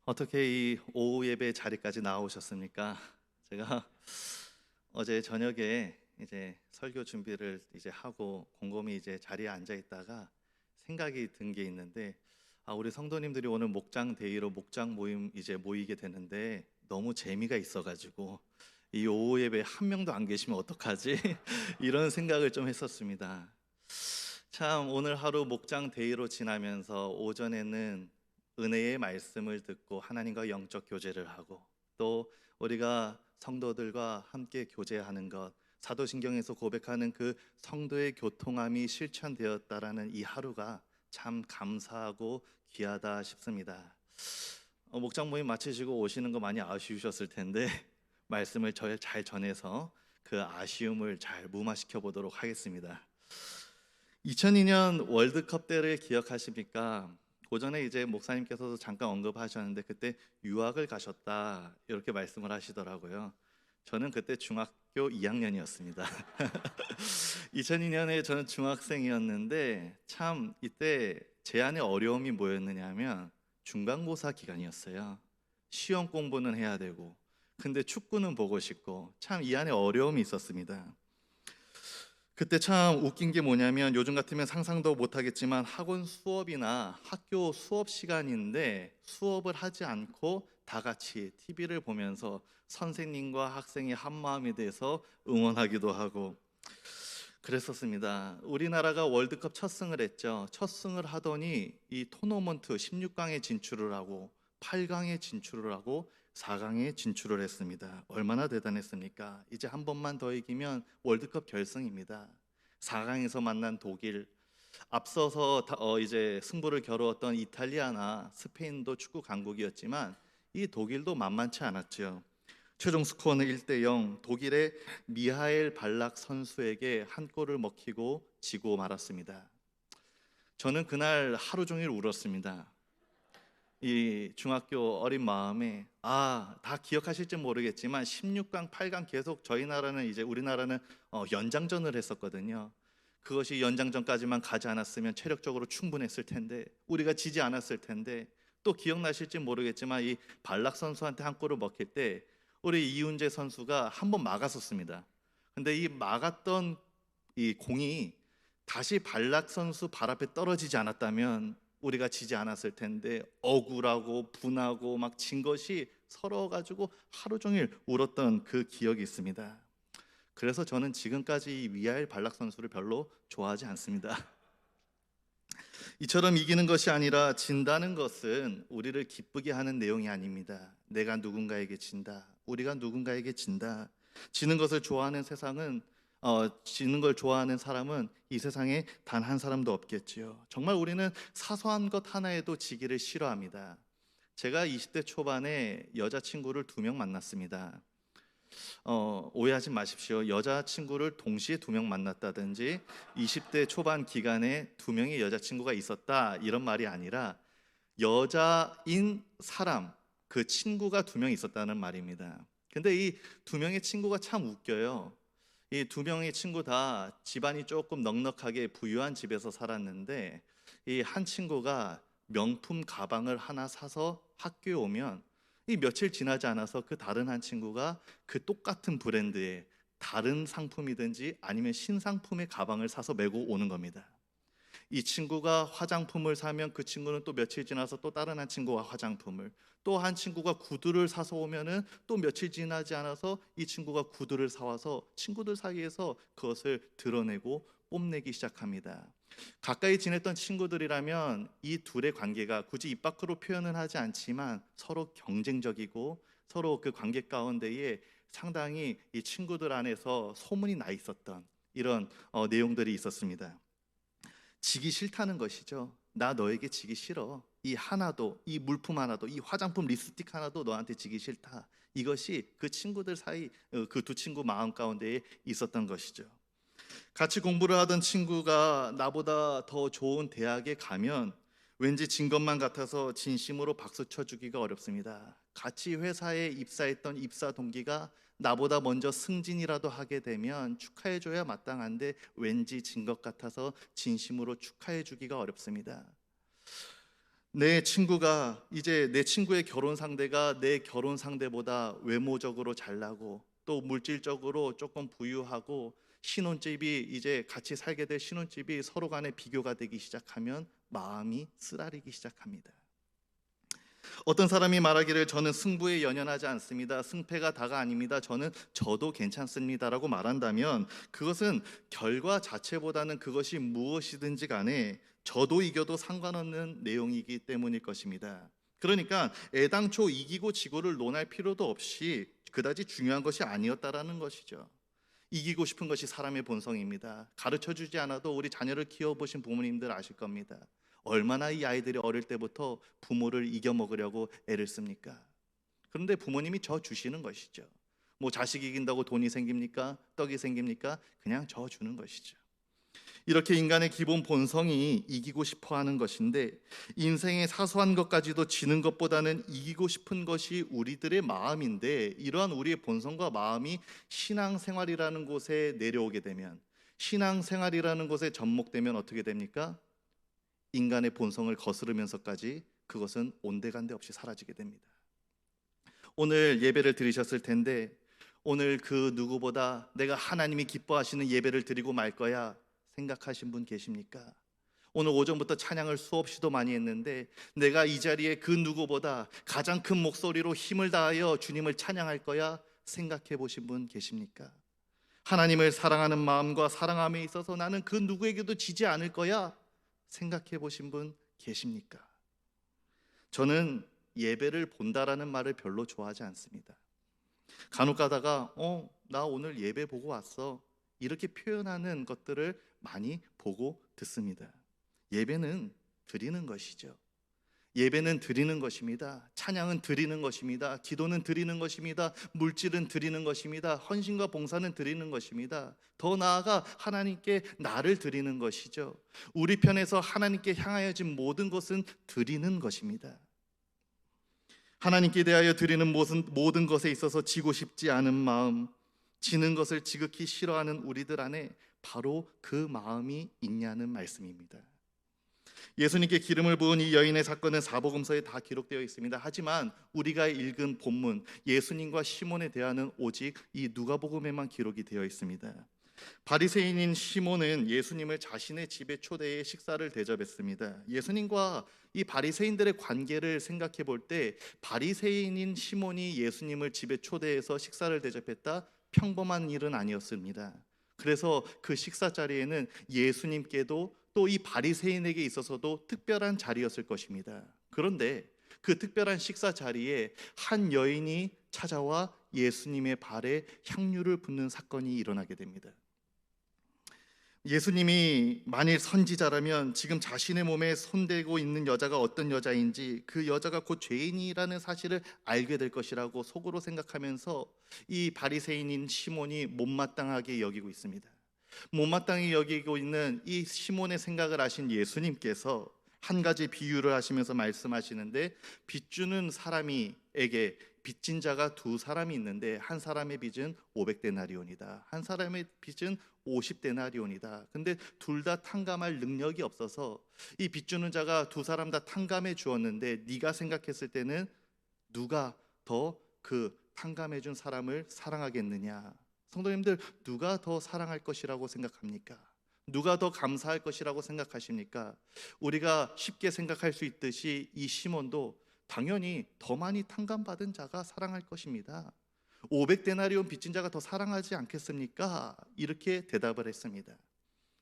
어떻게 이 오후 예배 자리까지 나오셨습니까? 제가 어제 저녁에 이제 설교 준비를 이제 하고 곰곰이 이제 자리에 앉아 있다가 생각이 든 게 있는데, 우리 성도님들이 오늘 목장 데이로 목장 모임 이제 모이게 되는데 너무 재미가 있어가지고 이 오후 예배 한 명도 안 계시면 어떡하지? 이런 생각을 좀 했었습니다. 참 오늘 하루 목장 데이로 지나면서 오전에는 은혜의 말씀을 듣고 하나님과 영적 교제를 하고, 또 우리가 성도들과 함께 교제하는 것, 사도신경에서 고백하는 그 성도의 교통함이 실천되었다라는 이 하루가 참 감사하고 귀하다 싶습니다. 목장 모임 마치시고 오시는 거 많이 아쉬우셨을 텐데 말씀을 잘 전해서 그 아쉬움을 잘 무마시켜 보도록 하겠습니다. 2002년 월드컵 때를 기억하십니까? 고전에 이제 목사님께서도 잠깐 언급하셨는데 그때 유학을 가셨다 이렇게 말씀을 하시더라고요. 저는 그때 중학교 2학년이었습니다. 2002년에 저는 중학생이었는데 참 이때 제 안에 어려움이 뭐였느냐면 중간고사 기간이었어요. 시험 공부는 해야 되고 근데 축구는 보고 싶고 참 이 안에 어려움이 있었습니다. 그때 참 웃긴 게 뭐냐면 요즘 같으면 상상도 못하겠지만 학원 수업이나 학교 수업 시간인데 수업을 하지 않고 다 같이 TV를 보면서 선생님과 학생이 한 마음이 돼서 응원하기도 하고 그랬었습니다. 우리나라가 월드컵 첫 승을 했죠. 첫 승을 하더니 이 토너먼트 16강에 진출을 하고 8강에 진출을 하고 4강에 진출을 했습니다. 얼마나 대단했습니까? 이제 한 번만 더 이기면 월드컵 결승입니다. 4강에서 만난 독일, 앞서서 이제 승부를 겨루었던 이탈리아나 스페인도 축구 강국이었지만 이 독일도 만만치 않았죠. 최종 스코어는 1대 0, 독일의 미하엘 발락 선수에게 한 골을 먹히고 지고 말았습니다. 저는 그날 하루 종일 울었습니다. 이 중학교 어린 마음에 다 기억하실지 모르겠지만 16강, 8강 계속 저희 나라는 이제 우리나라는 연장전을 했었거든요. 그것이 연장전까지만 가지 않았으면 체력적으로 충분했을 텐데 우리가 지지 않았을 텐데 또 기억나실지 모르겠지만 이 발락 선수한테 한 골을 먹힐 때 우리 이훈재 선수가 한 번 막았었습니다. 근데 이 막았던 이 공이 다시 발락 선수 발 앞에 떨어지지 않았다면 우리가 지지 않았을 텐데 억울하고 분하고 막 진 것이 서러워 가지고 하루 종일 울었던 그 기억이 있습니다. 그래서 저는 지금까지 이 위알 발락 선수를 별로 좋아하지 않습니다. 이처럼 이기는 것이 아니라 진다는 것은 우리를 기쁘게 하는 내용이 아닙니다. 내가 누군가에게 진다. 우리가 누군가에게 진다. 지는 것을 좋아하는 세상은 지는 걸 좋아하는 사람은 이 세상에 단 한 사람도 없겠지요. 정말 우리는 사소한 것 하나에도 지기를 싫어합니다. 제가 20대 초반에 여자친구를 2명 만났습니다. 오해하지 마십시오. 여자친구를 동시에 2명 만났다든지 20대 초반 기간에 2명의 여자친구가 있었다 이런 말이 아니라 여자인 사람, 그 친구가 2명 있었다는 말입니다. 근데 이 2명의 친구가 참 웃겨요. 이 2명의 친구 다 집안이 조금 넉넉하게 부유한 집에서 살았는데 이 한 친구가 명품 가방을 하나 사서 학교에 오면 이 며칠 지나지 않아서 그 다른 한 친구가 그 똑같은 브랜드의 다른 상품이든지 아니면 신상품의 가방을 사서 메고 오는 겁니다. 이 친구가 화장품을 사면 그 친구는 또 며칠 지나서 또 다른 한 친구가 화장품을, 또 한 친구가 구두를 사서 오면은 또 며칠 지나지 않아서 이 친구가 구두를 사와서 친구들 사이에서 그것을 드러내고 뽐내기 시작합니다. 가까이 지냈던 친구들이라면 이 둘의 관계가 굳이 입 밖으로 표현은 하지 않지만 서로 경쟁적이고 서로 그 관계 가운데에 상당히 이 친구들 안에서 소문이 나 있었던 이런 내용들이 있었습니다. 지기 싫다는 것이죠. 나 너에게 지기 싫어. 이 하나도, 이 물품 하나도, 이 화장품 립스틱 하나도 너한테 지기 싫다. 이것이 그 친구들 사이, 그 두 친구 마음 가운데에 있었던 것이죠. 같이 공부를 하던 친구가 나보다 더 좋은 대학에 가면 왠지 진 것만 같아서 진심으로 박수 쳐주기가 어렵습니다. 같이 회사에 입사했던 입사 동기가 나보다 먼저 승진이라도 하게 되면 축하해줘야 마땅한데 왠지 진 것 같아서 진심으로 축하해주기가 어렵습니다. 내 친구가 이제 내 친구의 결혼 상대가 내 결혼 상대보다 외모적으로 잘나고 또 물질적으로 조금 부유하고 신혼집이 이제 같이 살게 될 신혼집이 서로 간에 비교가 되기 시작하면 마음이 쓰라리기 시작합니다. 어떤 사람이 말하기를 저는 승부에 연연하지 않습니다. 승패가 다가 아닙니다. 저도 괜찮습니다라고 말한다면 그것은 결과 자체보다는 그것이 무엇이든지 간에 저도 이겨도 상관없는 내용이기 때문일 것입니다. 그러니까 애당초 이기고 지고를 논할 필요도 없이 그다지 중요한 것이 아니었다라는 것이죠. 이기고 싶은 것이 사람의 본성입니다. 가르쳐 주지 않아도 우리 자녀를 키워보신 부모님들 아실 겁니다. 얼마나 이 아이들이 어릴 때부터 부모를 이겨먹으려고 애를 씁니까? 그런데 부모님이 저 주시는 것이죠. 뭐 자식 이긴다고 돈이 생깁니까? 떡이 생깁니까? 그냥 저 주는 것이죠. 이렇게 인간의 기본 본성이 이기고 싶어 하는 것인데 인생의 사소한 것까지도 지는 것보다는 이기고 싶은 것이 우리들의 마음인데 이러한 우리의 본성과 마음이 신앙생활이라는 곳에 내려오게 되면 신앙생활이라는 곳에 접목되면 어떻게 됩니까? 인간의 본성을 거스르면서까지 그것은 온데간데 없이 사라지게 됩니다. 오늘 예배를 드리셨을 텐데 오늘 그 누구보다 내가 하나님이 기뻐하시는 예배를 드리고 말 거야 생각하신 분 계십니까? 오늘 오전부터 찬양을 수없이도 많이 했는데 내가 이 자리에 그 누구보다 가장 큰 목소리로 힘을 다하여 주님을 찬양할 거야 생각해 보신 분 계십니까? 하나님을 사랑하는 마음과 사랑함에 있어서 나는 그 누구에게도 지지 않을 거야 생각해 보신 분 계십니까? 저는 예배를 본다라는 말을 별로 좋아하지 않습니다. 간혹 가다가 나 오늘 예배 보고 왔어 이렇게 표현하는 것들을 많이 보고 듣습니다. 예배는 드리는 것이죠. 예배는 드리는 것입니다. 찬양은 드리는 것입니다. 기도는 드리는 것입니다. 물질은 드리는 것입니다. 헌신과 봉사는 드리는 것입니다. 더 나아가 하나님께 나를 드리는 것이죠. 우리 편에서 하나님께 향하여진 모든 것은 드리는 것입니다. 하나님께 대하여 드리는 모든 것에 있어서 지고 싶지 않은 마음, 지는 것을 지극히 싫어하는 우리들 안에 바로 그 마음이 있냐는 말씀입니다. 예수님께 기름을 부은 이 여인의 사건은 사복음서에 다 기록되어 있습니다. 하지만 우리가 읽은 본문 예수님과 시몬의 대화는 오직 이 누가복음에만 기록이 되어 있습니다. 바리새인인 시몬은 예수님을 자신의 집에 초대해 식사를 대접했습니다. 예수님과 이 바리새인들의 관계를 생각해 볼 때 바리새인인 시몬이 예수님을 집에 초대해서 식사를 대접했다 평범한 일은 아니었습니다. 그래서 그 식사 자리에는 예수님께도 또 이 바리새인에게 있어서도 특별한 자리였을 것입니다. 그런데 그 특별한 식사 자리에 한 여인이 찾아와 예수님의 발에 향유를 붓는 사건이 일어나게 됩니다. 예수님이 만일 선지자라면 지금 자신의 몸에 손대고 있는 여자가 어떤 여자인지 그 여자가 곧 죄인이라는 사실을 알게 될 것이라고 속으로 생각하면서 이 바리새인인 시몬이 못마땅하게 여기고 있습니다. 못마땅히 여기고 있는 이 시몬의 생각을 아신 예수님께서 한 가지 비유를 하시면서 말씀하시는데 빚주는 사람에게 빚진 자가 두 사람이 있는데 한 사람의 빚은 500데나리온이다. 한 사람의 빚은 50데나리온이다. 근데 둘 다 탕감할 능력이 없어서 이 빚주는 자가 두 사람 다 탕감해 주었는데 네가 생각했을 때는 누가 더 그 탕감해 준 사람을 사랑하겠느냐? 성도님들 누가 더 사랑할 것이라고 생각합니까? 누가 더 감사할 것이라고 생각하십니까? 우리가 쉽게 생각할 수 있듯이 이 시몬도 당연히 더 많이 탕감받은 자가 사랑할 것입니다. 500데나리온 빚진 자가 더 사랑하지 않겠습니까? 이렇게 대답을 했습니다.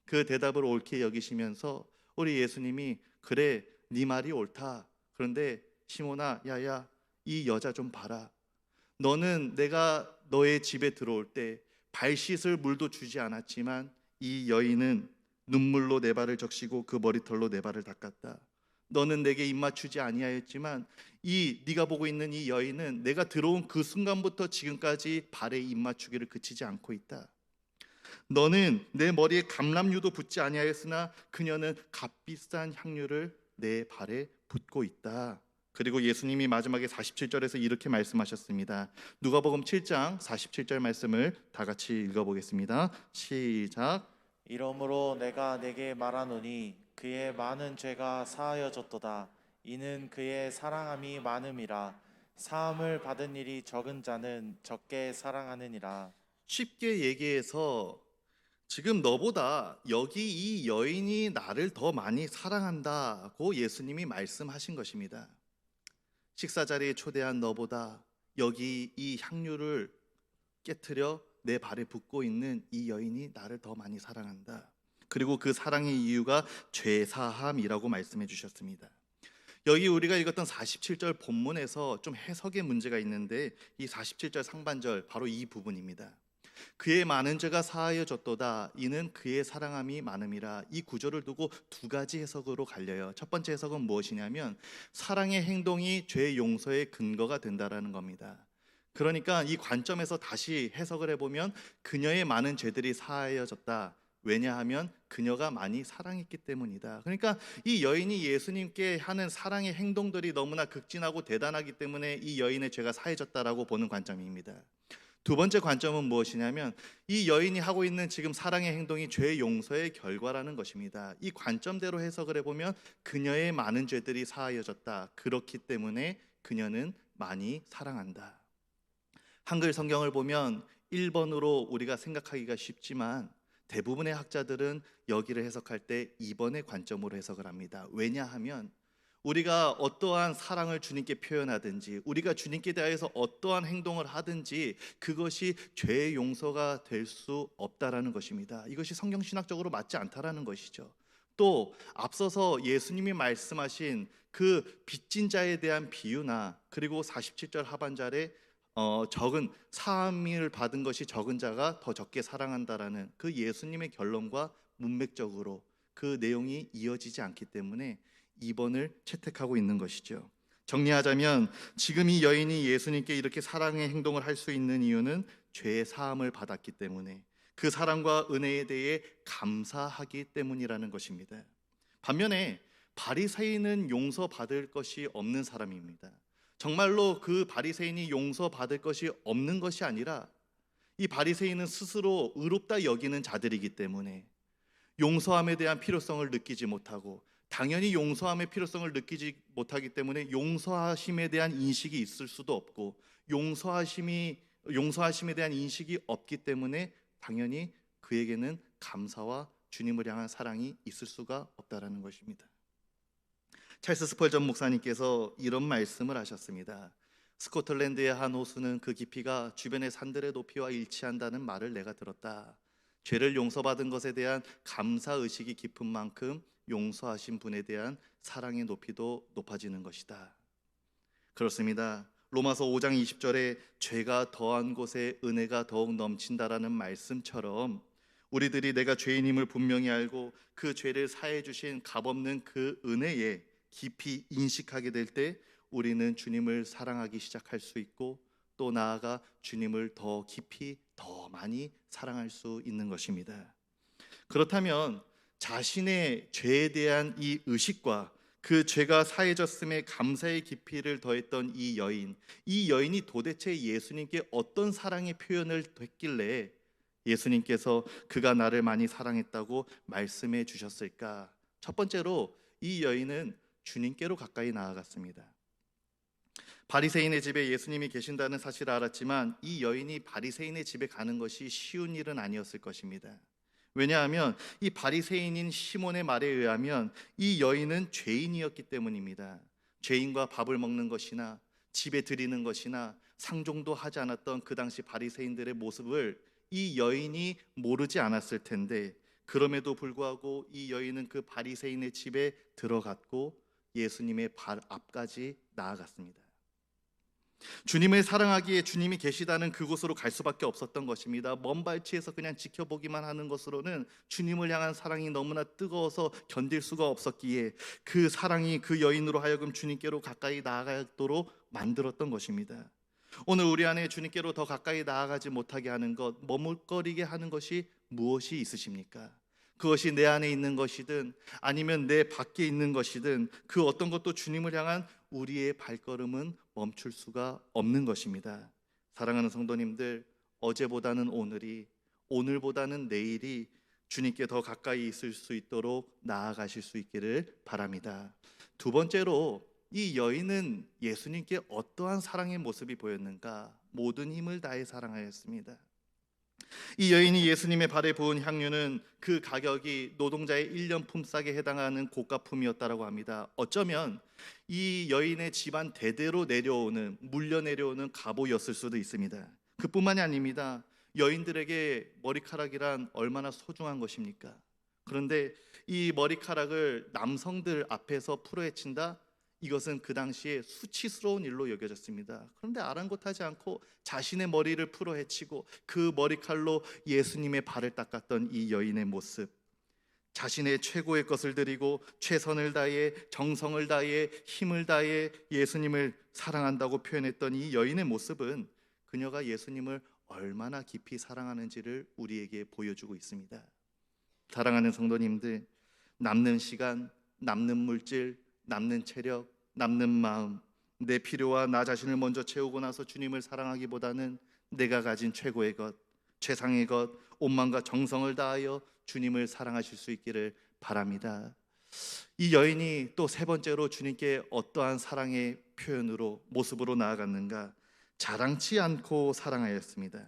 그 대답을 옳게 여기시면서 우리 예수님이 그래 네 말이 옳다. 그런데 시몬아 야야 이 여자 좀 봐라. 너는 내가 너의 집에 들어올 때 발 씻을 물도 주지 않았지만 이 여인은 눈물로 내 발을 적시고 그 머리털로 내 발을 닦았다. 너는 내게 입맞추지 아니하였지만 이 네가 보고 있는 이 여인은 내가 들어온 그 순간부터 지금까지 발에 입맞추기를 그치지 않고 있다. 너는 내 머리에 감람유도 붓지 아니하였으나 그녀는 값비싼 향유를 내 발에 붓고 있다. 그리고 예수님이 마지막에 47절에서 이렇게 말씀하셨습니다. 누가복음 7장 47절 말씀을 다 같이 읽어보겠습니다. 시작. 이러므로 내가 네게 말하노니 그의 많은 죄가 사하여졌도다. 이는 그의 사랑함이 많음이라. 사함을 받은 일이 적은 자는 적게 사랑하느니라. 쉽게 얘기해서 지금 너보다 여기 이 여인이 나를 더 많이 사랑한다고 예수님이 말씀하신 것입니다. 식사 자리에 초대한 너보다 여기 이 향유를 깨트려 내 발에 붓고 있는 이 여인이 나를 더 많이 사랑한다. 그리고 그 사랑의 이유가 죄사함이라고 말씀해 주셨습니다. 여기 우리가 읽었던 47절 본문에서 좀 해석의 문제가 있는데, 이 47절 상반절 바로 이 부분입니다. 그의 많은 죄가 사하여졌도다, 이는 그의 사랑함이 많음이라. 이 구절을 두고 두 가지 해석으로 갈려요. 첫 번째 해석은 무엇이냐면 사랑의 행동이 죄 용서의 근거가 된다라는 겁니다. 그러니까 이 관점에서 다시 해석을 해보면 그녀의 많은 죄들이 사하여졌다. 왜냐하면 그녀가 많이 사랑했기 때문이다. 그러니까 이 여인이 예수님께 하는 사랑의 행동들이 너무나 극진하고 대단하기 때문에 이 여인의 죄가 사해졌다라고 보는 관점입니다. 두 번째 관점은 무엇이냐면 이 여인이 하고 있는 지금 사랑의 행동이 죄 용서의 결과라는 것입니다. 이 관점대로 해석을 해보면 그녀의 많은 죄들이 사하여졌다. 그렇기 때문에 그녀는 많이 사랑한다. 한글 성경을 보면 1번으로 우리가 생각하기가 쉽지만 대부분의 학자들은 여기를 해석할 때 2번의 관점으로 해석을 합니다. 왜냐하면 우리가 어떠한 사랑을 주님께 표현하든지 우리가 주님께 대하여서 어떠한 행동을 하든지 그것이 죄의 용서가 될 수 없다라는 것입니다. 이것이 성경신학적으로 맞지 않다라는 것이죠. 또 앞서서 예수님이 말씀하신 그 빚진 자에 대한 비유나 그리고 47절 하반절에 적은 사함을 받은 것이 적은 자가 더 적게 사랑한다라는 그 예수님의 결론과 문맥적으로 그 내용이 이어지지 않기 때문에 2번을 채택하고 있는 것이죠. 정리하자면 지금 이 여인이 예수님께 이렇게 사랑의 행동을 할 수 있는 이유는 죄의 사함을 받았기 때문에 그 사랑과 은혜에 대해 감사하기 때문이라는 것입니다. 반면에 바리새인은 용서받을 것이 없는 사람입니다. 정말로 그 바리새인이 용서받을 것이 없는 것이 아니라 이 바리새인은 스스로 의롭다 여기는 자들이기 때문에 용서함에 대한 필요성을 느끼지 못하고 당연히 용서함의 필요성을 느끼지 못하기 때문에 용서하심에 대한 인식이 있을 수도 없고 용서하심에 대한 인식이 없기 때문에 당연히 그에게는 감사와 주님을 향한 사랑이 있을 수가 없다라는 것입니다. 찰스 스펄전 목사님께서 이런 말씀을 하셨습니다. 스코틀랜드의 한 호수는 그 깊이가 주변의 산들의 높이와 일치한다는 말을 내가 들었다. 죄를 용서받은 것에 대한 감사의식이 깊은 만큼 용서하신 분에 대한 사랑의 높이도 높아지는 것이다. 그렇습니다. 로마서 5장 20절에 죄가 더한 곳에 은혜가 더욱 넘친다라는 말씀처럼 우리들이 내가 죄인임을 분명히 알고 그 죄를 사해 주신 값없는 그 은혜에 깊이 인식하게 될 때 우리는 주님을 사랑하기 시작할 수 있고 또 나아가 주님을 더 깊이 더 많이 사랑할 수 있는 것입니다. 그렇다면 자신의 죄에 대한 이 의식과 그 죄가 사해졌음에 감사의 깊이를 더했던 이 여인이 도대체 예수님께 어떤 사랑의 표현을 했길래 예수님께서 그가 나를 많이 사랑했다고 말씀해 주셨을까? 첫 번째로 이 여인은 주님께로 가까이 나아갔습니다. 바리새인의 집에 예수님이 계신다는 사실을 알았지만 이 여인이 바리새인의 집에 가는 것이 쉬운 일은 아니었을 것입니다. 왜냐하면 이 바리새인인 시몬의 말에 의하면 이 여인은 죄인이었기 때문입니다. 죄인과 밥을 먹는 것이나 집에 들이는 것이나 상종도 하지 않았던 그 당시 바리새인들의 모습을 이 여인이 모르지 않았을 텐데 그럼에도 불구하고 이 여인은 그 바리새인의 집에 들어갔고 예수님의 발 앞까지 나아갔습니다. 주님을 사랑하기에 주님이 계시다는 그곳으로 갈 수밖에 없었던 것입니다. 먼 발치에서 그냥 지켜보기만 하는 것으로는 주님을 향한 사랑이 너무나 뜨거워서 견딜 수가 없었기에 그 사랑이 그 여인으로 하여금 주님께로 가까이 나아가도록 만들었던 것입니다. 오늘 우리 안에 주님께로 더 가까이 나아가지 못하게 하는 것, 머뭇거리게 하는 것이 무엇이 있으십니까? 그것이 내 안에 있는 것이든 아니면 내 밖에 있는 것이든 그 어떤 것도 주님을 향한 우리의 발걸음은 멈출 수가 없는 것입니다. 사랑하는 성도님들, 어제보다는 오늘이, 오늘보다는 내일이 주님께 더 가까이 있을 수 있도록 나아가실 수 있기를 바랍니다. 두 번째로 이 여인은 예수님께 어떠한 사랑의 모습이 보였는가? 모든 힘을 다해 사랑하였습니다. 이 여인이 예수님의 발에 부은 향유는 그 가격이 노동자의 1년 품삯에 해당하는 고가품이었다고 합니다. 어쩌면 이 여인의 집안 대대로 내려오는 물려 내려오는 갑오였을 수도 있습니다. 그뿐만이 아닙니다. 여인들에게 머리카락이란 얼마나 소중한 것입니까? 그런데 이 머리카락을 남성들 앞에서 풀어헤친다? 이것은 그 당시에 수치스러운 일로 여겨졌습니다. 그런데 아랑곳하지 않고 자신의 머리를 풀어헤치고 그 머리칼로 예수님의 발을 닦았던 이 여인의 모습, 자신의 최고의 것을 드리고 최선을 다해 정성을 다해 힘을 다해 예수님을 사랑한다고 표현했던 이 여인의 모습은 그녀가 예수님을 얼마나 깊이 사랑하는지를 우리에게 보여주고 있습니다. 사랑하는 성도님들, 남는 시간, 남는 물질, 남는 체력, 남는 마음, 내 필요와 나 자신을 먼저 채우고 나서 주님을 사랑하기보다는 내가 가진 최고의 것, 최상의 것, 온 마음과 정성을 다하여 주님을 사랑하실 수 있기를 바랍니다. 이 여인이 또 세 번째로 주님께 어떠한 사랑의 표현으로 모습으로 나아갔는가? 자랑치 않고 사랑하였습니다.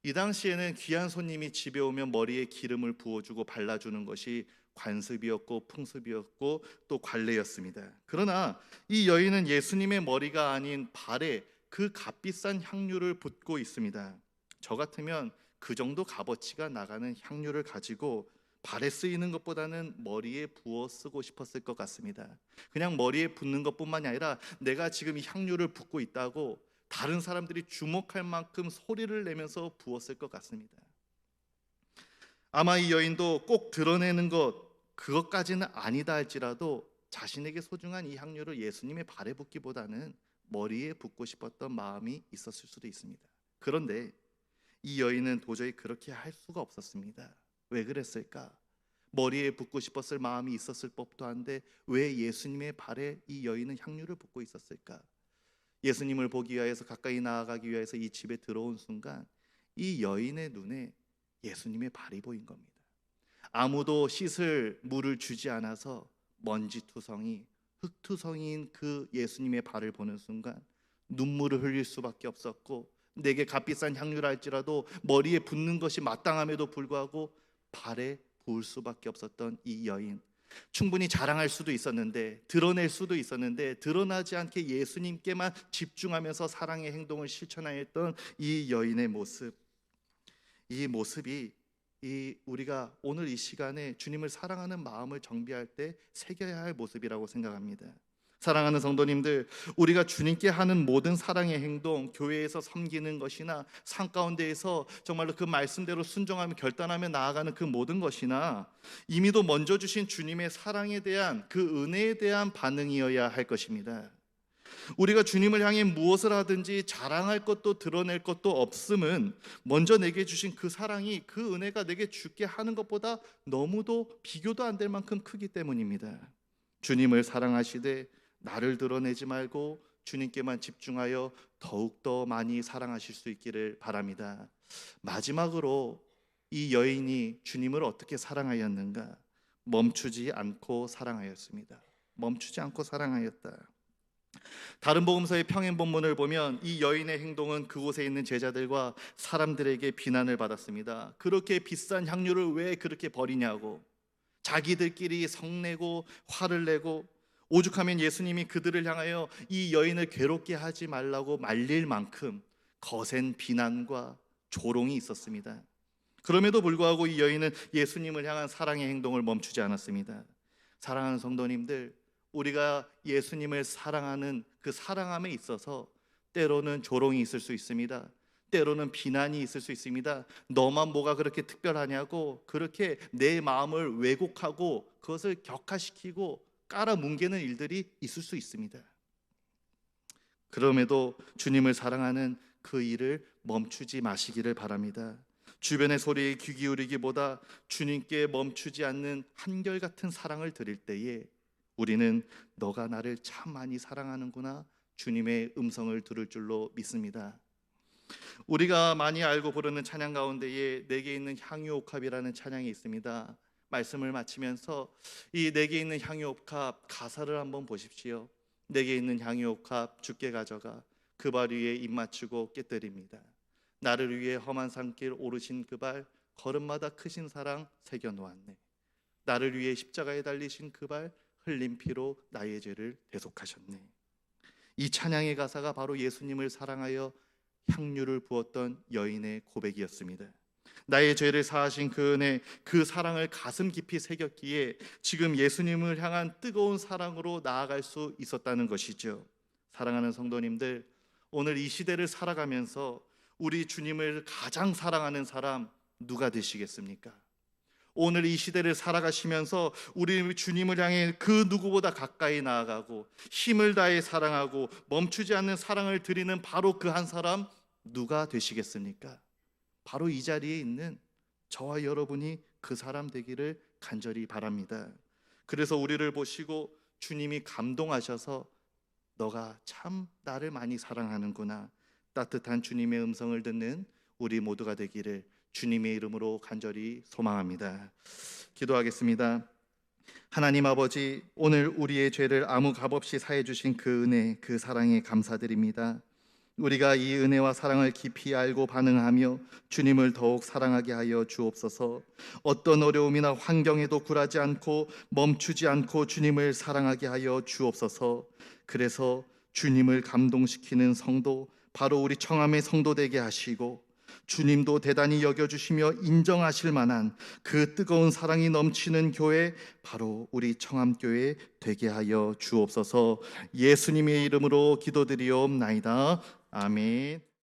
이 당시에는 귀한 손님이 집에 오면 머리에 기름을 부어주고 발라주는 것이 관습이었고 풍습이었고 또 관례였습니다. 그러나 이 여인은 예수님의 머리가 아닌 발에 그 값비싼 향유를 붓고 있습니다. 저 같으면 그 정도 값어치가 나가는 향유를 가지고 발에 쓰이는 것보다는 머리에 부어 쓰고 싶었을 것 같습니다. 그냥 머리에 붓는 것뿐만이 아니라 내가 지금 이 향유를 붓고 있다고 다른 사람들이 주목할 만큼 소리를 내면서 부었을 것 같습니다. 아마 이 여인도 꼭 드러내는 그것까지는 아니다 할지라도 자신에게 소중한 이 향유를 예수님의 발에 붓기보다는 머리에 붓고 싶었던 마음이 있었을 수도 있습니다. 그런데 이 여인은 도저히 그렇게 할 수가 없었습니다. 왜 그랬을까? 머리에 붓고 싶었을 마음이 있었을 법도 한데 왜 예수님의 발에 이 여인은 향유를 붓고 있었을까? 예수님을 보기 위해서 가까이 나아가기 위해서 이 집에 들어온 순간 이 여인의 눈에 예수님의 발이 보인 겁니다. 아무도 씻을 물을 주지 않아서 먼지투성이 흙투성이인 그 예수님의 발을 보는 순간 눈물을 흘릴 수밖에 없었고, 내게 값비싼 향유라 할지라도 머리에 붓는 것이 마땅함에도 불구하고 발에 부을 수밖에 없었던 이 여인, 충분히 자랑할 수도 있었는데 드러낼 수도 있었는데 드러나지 않게 예수님께만 집중하면서 사랑의 행동을 실천하였던 이 여인의 모습, 이 모습이 우리가 오늘 이 시간에 주님을 사랑하는 마음을 정비할 때 새겨야 할 모습이라고 생각합니다. 사랑하는 성도님들, 우리가 주님께 하는 모든 사랑의 행동, 교회에서 섬기는 것이나 산 가운데에서 정말로 그 말씀대로 순종하며 결단하며 나아가는 그 모든 것이나 이미도 먼저 주신 주님의 사랑에 대한 그 은혜에 대한 반응이어야 할 것입니다. 우리가 주님을 향해 무엇을 하든지 자랑할 것도 드러낼 것도 없음은 먼저 내게 주신 그 사랑이, 그 은혜가 내게 주게 하는 것보다 너무도 비교도 안 될 만큼 크기 때문입니다. 주님을 사랑하시되 나를 드러내지 말고 주님께만 집중하여 더욱더 많이 사랑하실 수 있기를 바랍니다. 마지막으로 이 여인이 주님을 어떻게 사랑하였는가? 멈추지 않고 사랑하였습니다. 멈추지 않고 사랑하였다. 다른 복음서의 평행 본문을 보면 이 여인의 행동은 그곳에 있는 제자들과 사람들에게 비난을 받았습니다. 그렇게 비싼 향유를 왜 그렇게 버리냐고, 자기들끼리 성내고 화를 내고, 오죽하면 예수님이 그들을 향하여 이 여인을 괴롭게 하지 말라고 말릴 만큼 거센 비난과 조롱이 있었습니다. 그럼에도 불구하고 이 여인은 예수님을 향한 사랑의 행동을 멈추지 않았습니다. 사랑하는 성도님들, 우리가 예수님을 사랑하는 그 사랑함에 있어서 때로는 조롱이 있을 수 있습니다. 때로는 비난이 있을 수 있습니다. 너만 뭐가 그렇게 특별하냐고 그렇게 내 마음을 왜곡하고 그것을 격화시키고 깔아뭉개는 일들이 있을 수 있습니다. 그럼에도 주님을 사랑하는 그 일을 멈추지 마시기를 바랍니다. 주변의 소리에 귀 기울이기보다 주님께 멈추지 않는 한결같은 사랑을 드릴 때에 우리는 너가 나를 참 많이 사랑하는구나 주님의 음성을 들을 줄로 믿습니다. 우리가 많이 알고 부르는 찬양 가운데에 내게 있는 향유옥합이라는 찬양이 있습니다. 말씀을 마치면서 이 내게 있는 향유옥합 가사를 한번 보십시오. 내게 있는 향유옥합 주께 가져가 그 발 위에 입 맞추고 깨뜨립니다. 나를 위해 험한 산길 오르신 그 발 걸음마다 크신 사랑 새겨 놓았네. 나를 위해 십자가에 달리신 그 발 흘린 피로 나의 죄를 대속하셨네. 이 찬양의 가사가 바로 예수님을 사랑하여 향유를 부었던 여인의 고백이었습니다. 나의 죄를 사하신 그 은혜, 그 사랑을 가슴 깊이 새겼기에 지금 예수님을 향한 뜨거운 사랑으로 나아갈 수 있었다는 것이죠. 사랑하는 성도님들, 오늘 이 시대를 살아가면서 우리 주님을 가장 사랑하는 사람 누가 되시겠습니까? 오늘 이 시대를 살아가시면서 우리 주님을 향해 그 누구보다 가까이 나아가고 힘을 다해 사랑하고 멈추지 않는 사랑을 드리는 바로 그 한 사람 누가 되시겠습니까? 바로 이 자리에 있는 저와 여러분이 그 사람 되기를 간절히 바랍니다. 그래서 우리를 보시고 주님이 감동하셔서 너가 참 나를 많이 사랑하는구나, 따뜻한 주님의 음성을 듣는 우리 모두가 되기를 주님의 이름으로 간절히 소망합니다. 기도하겠습니다. 하나님 아버지, 오늘 우리의 죄를 아무 값없이 사해 주신 그 은혜, 그 사랑에 감사드립니다. 우리가 이 은혜와 사랑을 깊이 알고 반응하며 주님을 더욱 사랑하게 하여 주옵소서. 어떤 어려움이나 환경에도 굴하지 않고 멈추지 않고 주님을 사랑하게 하여 주옵소서. 그래서 주님을 감동시키는 성도, 바로 우리 청함의 성도 되게 하시고 주님도 대단히 여겨주시며 인정하실 만한 그 뜨거운 사랑이 넘치는 교회, 바로 우리 청함교회 되게 하여 주옵소서. 예수님의 이름으로 기도드리옵나이다. 아멘.